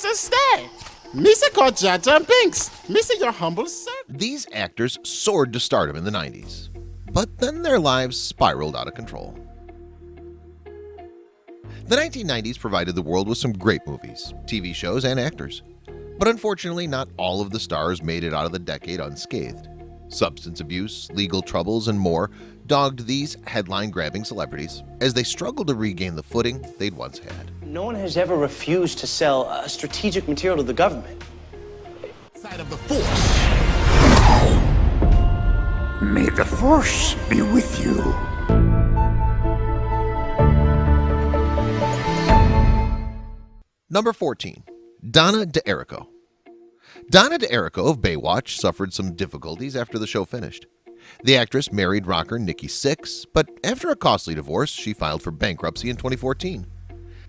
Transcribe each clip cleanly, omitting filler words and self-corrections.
Mr. Stay. Mr. Kojata and Binks. Mr. Your humble servant. These actors soared to stardom in the 90s, but then their lives spiraled out of control. The 1990s provided the world with some great movies, TV shows, and actors. But unfortunately, not all of the stars made it out of the decade unscathed. Substance abuse, legal troubles, and more dogged these headline-grabbing celebrities as they struggled to regain the footing they'd once had. No one has ever refused to sell strategic material to the government. Side of the Force. May the Force be with you. Number 14. Donna D'Errico. Donna D'Errico of Baywatch suffered some difficulties after the show finished. The actress married rocker Nikki Sixx, but after a costly divorce, she filed for bankruptcy in 2014.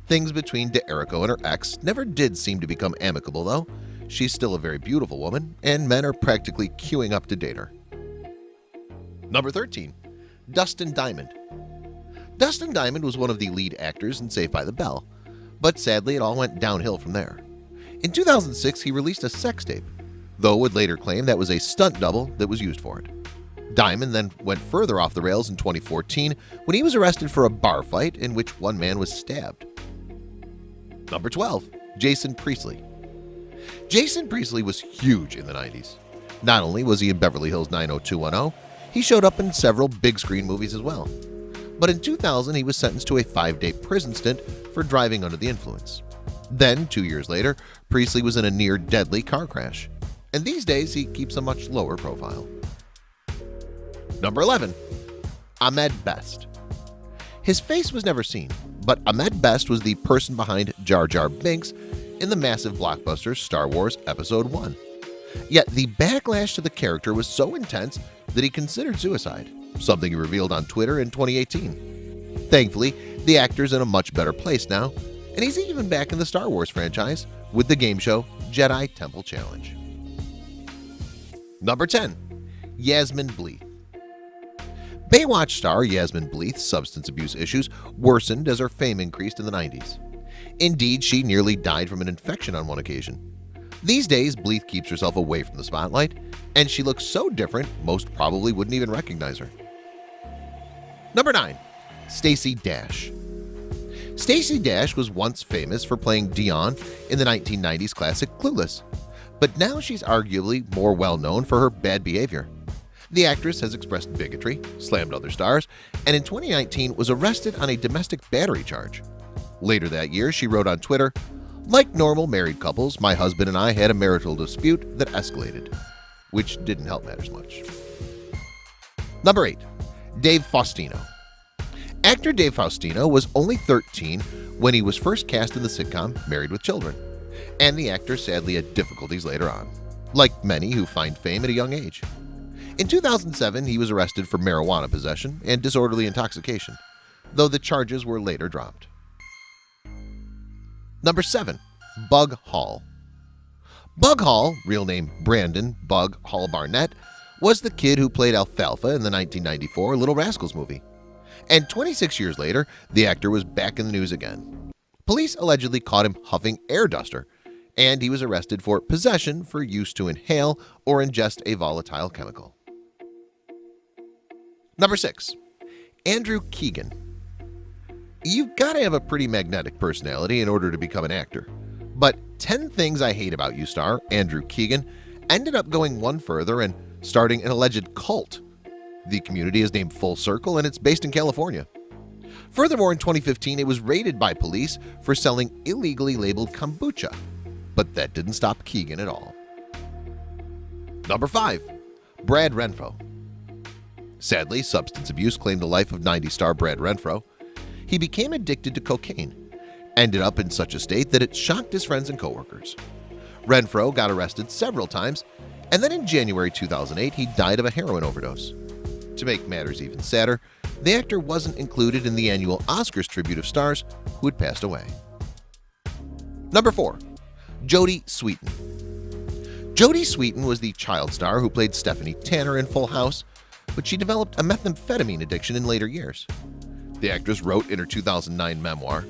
Things between D'Errico and her ex never did seem to become amicable, though. She's still a very beautiful woman, and men are practically queuing up to date her. Number 13. Dustin Diamond. Dustin Diamond was one of the lead actors in Saved by the Bell, but sadly it all went downhill from there. In 2006, he released a sex tape, though would later claim that was a stunt double that was used for it. Diamond then went further off the rails in 2014 when he was arrested for a bar fight in which one man was stabbed. Number 12. Jason Priestley. Jason Priestley was huge in the 90s. Not only was he in Beverly Hills 90210, he showed up in several big screen movies as well. But in 2000, he was sentenced to a 5-day prison stint for driving under the influence. Then, 2 years later, Priestley was in a near-deadly car crash. And these days, he keeps a much lower profile. Number 11. Ahmed Best. His face was never seen, but Ahmed Best was the person behind Jar Jar Binks in the massive blockbuster Star Wars Episode 1. Yet the backlash to the character was so intense that he considered suicide, something he revealed on Twitter in 2018. Thankfully, the actor's in a much better place now, and he's even back in the Star Wars franchise with the game show Jedi Temple Challenge. Number 10. Yasmin Bleeth. Baywatch star Yasmin Bleeth's substance abuse issues worsened as her fame increased in the 90s. Indeed, she nearly died from an infection on one occasion. These days, Bleeth keeps herself away from the spotlight, and she looks so different most probably wouldn't even recognize her. Number 9. Stacey Dash. Stacey Dash was once famous for playing Dion in the 1990s classic Clueless, but now she's arguably more well-known for her bad behavior. The actress has expressed bigotry, slammed other stars, and in 2019 was arrested on a domestic battery charge. Later that year, she wrote on Twitter, "Like normal married couples, my husband and I had a marital dispute that escalated," which didn't help matters much. Number 8. Dave Faustino. Actor Dave Faustino was only 13 when he was first cast in the sitcom Married with Children, and the actor sadly had difficulties later on, like many who find fame at a young age. In 2007, he was arrested for marijuana possession and disorderly intoxication, though the charges were later dropped. Number 7. Bug Hall. Bug Hall, real name Brandon Bug Hall Barnett, was the kid who played Alfalfa in the 1994 Little Rascals movie. And 26 years later, the actor was back in the news again. Police allegedly caught him huffing air duster, and he was arrested for possession for use to inhale or ingest a volatile chemical. Number 6. Andrew Keegan. You've got to have a pretty magnetic personality in order to become an actor. But 10 Things I Hate About You star Andrew Keegan ended up going one further and starting an alleged cult. The community is named Full Circle and it's based in California. Furthermore, in 2015, it was raided by police for selling illegally labeled kombucha. But that didn't stop Keegan at all. Number 5. Brad Renfro. Sadly, substance abuse claimed the life of 90s star Brad Renfro. He became addicted to cocaine, ended up in such a state that it shocked his friends and coworkers. Renfro got arrested several times, and then in January 2008, he died of a heroin overdose. To make matters even sadder, the actor wasn't included in the annual Oscars tribute of stars who had passed away. Number 4. Jodie Sweetin. Jodie Sweetin was the child star who played Stephanie Tanner in Full House, but she developed a methamphetamine addiction in later years. The actress wrote in her 2009 memoir,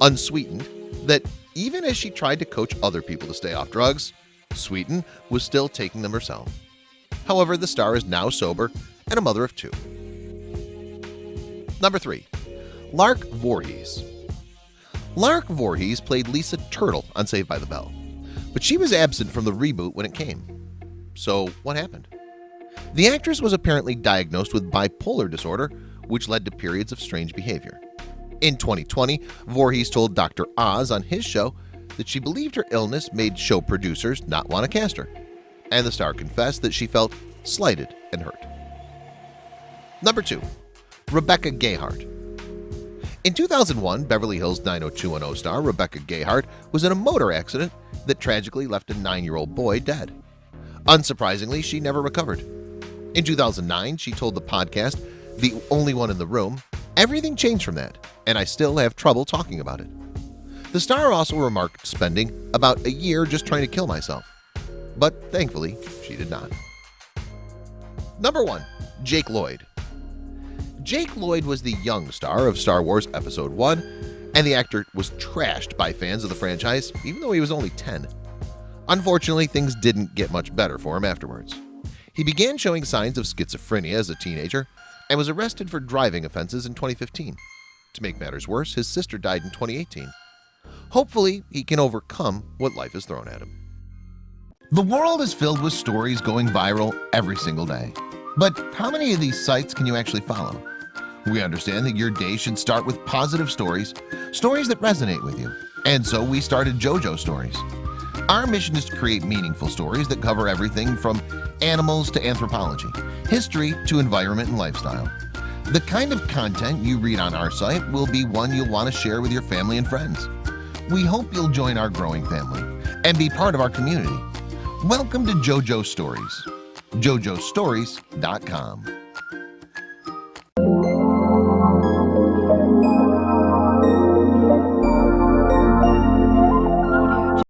Unsweetened, that even as she tried to coach other people to stay off drugs, Sweeten was still taking them herself. However, the star is now sober and a mother of 2. Number 3. Lark Voorhees. Lark Voorhees played Lisa Turtle on Saved by the Bell, but she was absent from the reboot when it came. So what happened? The actress was apparently diagnosed with bipolar disorder, which led to periods of strange behavior. In 2020, Voorhees told Dr. Oz on his show that she believed her illness made show producers not want to cast her, and the star confessed that she felt slighted and hurt. Number 2. Rebecca Gayheart. In 2001, Beverly Hills 90210 star Rebecca Gayheart was in a motor accident that tragically left a 9-year-old boy dead. Unsurprisingly, she never recovered. In 2009, she told the podcast, The Only One in the Room, "Everything changed from that, and I still have trouble talking about it." The star also remarked spending about a year just trying to kill myself, but thankfully, she did not. Number 1. Jake Lloyd. Jake Lloyd was the young star of Star Wars Episode 1, and the actor was trashed by fans of the franchise even though he was only 10. Unfortunately, things didn't get much better for him afterwards. He began showing signs of schizophrenia as a teenager and was arrested for driving offenses in 2015. To make matters worse, his sister died in 2018. Hopefully, he can overcome what life has thrown at him. The world is filled with stories going viral every single day. But how many of these sites can you actually follow? We understand that your day should start with positive stories, stories that resonate with you. And so we started JoJo Stories. Our mission is to create meaningful stories that cover everything from animals to anthropology, history to environment and lifestyle. The kind of content you read on our site will be one you'll want to share with your family and friends. We hope you'll join our growing family and be part of our community. Welcome to JoJo Stories. JoJoStories.com.